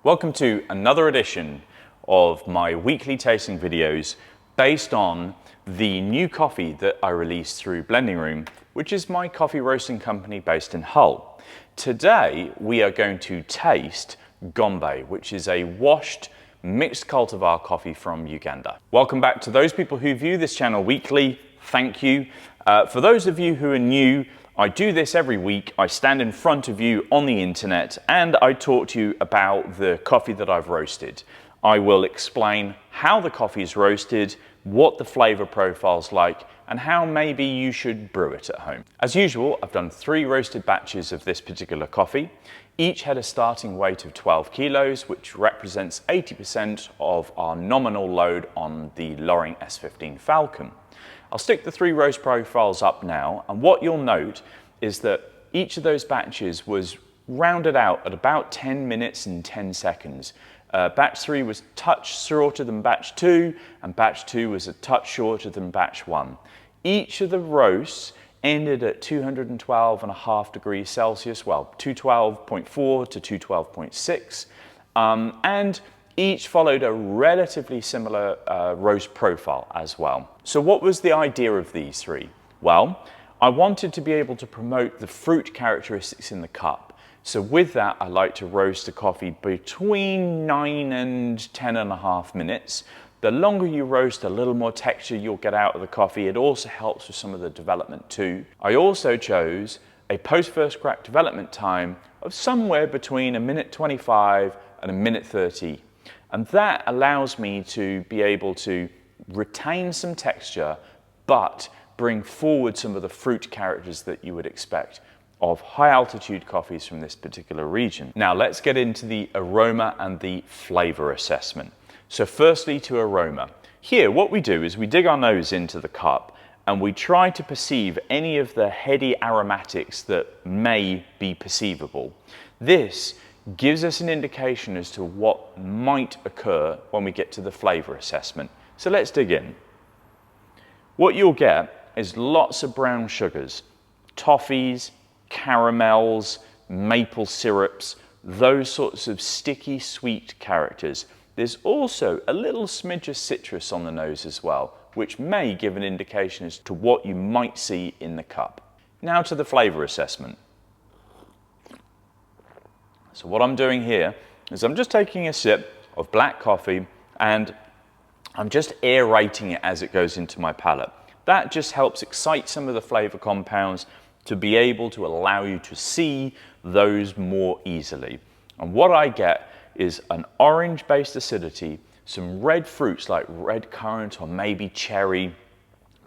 Welcome to another edition of my weekly tasting videos based on the new coffee that I released through BlendingRoom, which is my coffee roasting company based in Hull. Today we are going to taste Gombe, which is a washed mixed cultivar coffee from Uganda. Welcome back to those people who view this channel weekly. Thank you. For those of you who are new, I do this every week. I stand in front of you on the internet and I talk to you about the coffee that I've roasted. I will explain how the coffee is roasted, what the flavor profile's like, and how maybe you should brew it at home. As usual, I've done 3 roasted batches of this particular coffee. Each had a starting weight of 12 kilos, which represents 80% of our nominal load on the Loring S15 Falcon. I'll stick the 3 roast profiles up now, and what you'll note is that each of those batches was rounded out at about 10 minutes and 10 seconds. Batch 3 was a touch shorter than batch 2, and batch 2 was a touch shorter than batch 1. Each of the roasts ended at 212.5 degrees Celsius, well, 212.4 to 212.6, and each followed a relatively similar roast profile as well. So what was the idea of these 3? Well, I wanted to be able to promote the fruit characteristics in the cup. So with that, I like to roast the coffee between 9 and 10.5 minutes. The longer you roast, a little more texture you'll get out of the coffee. It also helps with some of the development too. I also chose a post-first crack development time of somewhere between 1:25 and 1:30. And that allows me to be able to retain some texture, but bring forward some of the fruit characters that you would expect of high altitude coffees from this particular region. Now let's get into the aroma and the flavor assessment. So firstly to aroma. Here what we do is we dig our nose into the cup and we try to perceive any of the heady aromatics that may be perceivable. This gives us an indication as to what might occur when we get to the flavor assessment. So let's dig in. What you'll get is lots of brown sugars, toffees, caramels, maple syrups, those sorts of sticky sweet characters. There's also a little smidge of citrus on the nose as well, which may give an indication as to what you might see in the cup. Now to the flavor assessment. So what I'm doing here is I'm just taking a sip of black coffee and I'm just aerating it as it goes into my palate. That just helps excite some of the flavor compounds to be able to allow you to see those more easily. And what I get is an orange-based acidity, some red fruits like red currant or maybe cherry,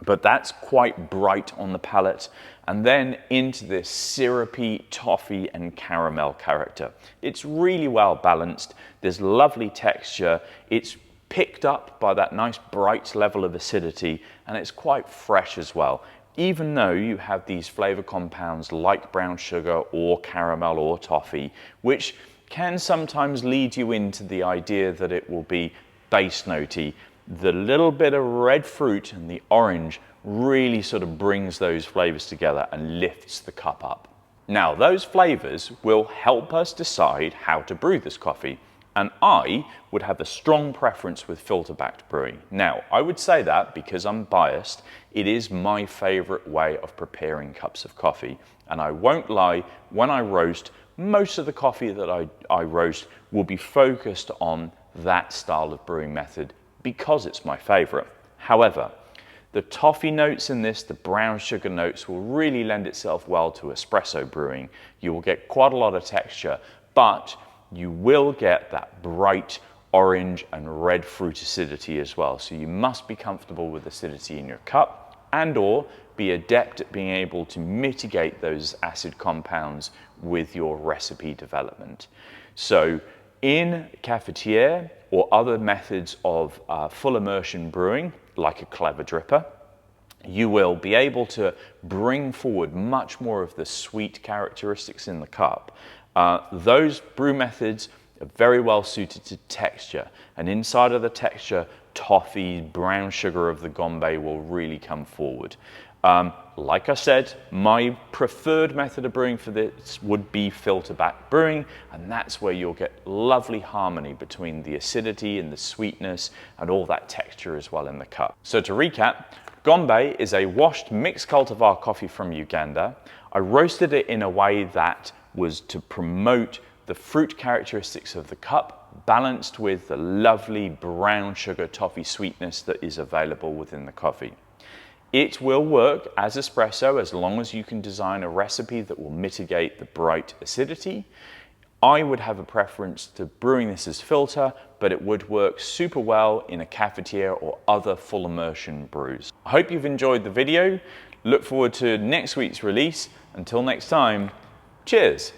but that's quite bright on the palate, and then into this syrupy toffee and caramel character. It's really well balanced, there's lovely texture, it's picked up by that nice bright level of acidity, and it's quite fresh as well. Even though you have these flavor compounds like brown sugar or caramel or toffee, which can sometimes lead you into the idea that it will be base notey, the little bit of red fruit and the orange really sort of brings those flavors together and lifts the cup up. Now, those flavors will help us decide how to brew this coffee, and I would have a strong preference with filter-backed brewing. Now, I would say that because I'm biased, it is my favorite way of preparing cups of coffee, and I won't lie, when I roast, most of the coffee that I roast will be focused on that style of brewing method because it's my favorite. However, the toffee notes in this, the brown sugar notes, will really lend itself well to espresso brewing. You will get quite a lot of texture, but you will get that bright orange and red fruit acidity as well. So you must be comfortable with acidity in your cup and or be adept at being able to mitigate those acid compounds with your recipe development. So in cafetiere or other methods of full immersion brewing, like a clever dripper, you will be able to bring forward much more of the sweet characteristics in the cup. Those brew methods are very well suited to texture, and inside of the texture, toffee, brown sugar of the Gombe will really come forward. like I said, my preferred method of brewing for this would be filter back brewing, and that's where you'll get lovely harmony between the acidity and the sweetness and all that texture as well in the cup. So to recap, Gombe is a washed mixed cultivar coffee from Uganda. I roasted it in a way that was to promote the fruit characteristics of the cup, balanced with the lovely brown sugar toffee sweetness that is available within the coffee. It will work as espresso as long as you can design a recipe that will mitigate the bright acidity. I would have a preference to brewing this as filter, but it would work super well in a cafetiere or other full immersion brews. I hope you've enjoyed the video. Look forward to next week's release. Until next time, cheers.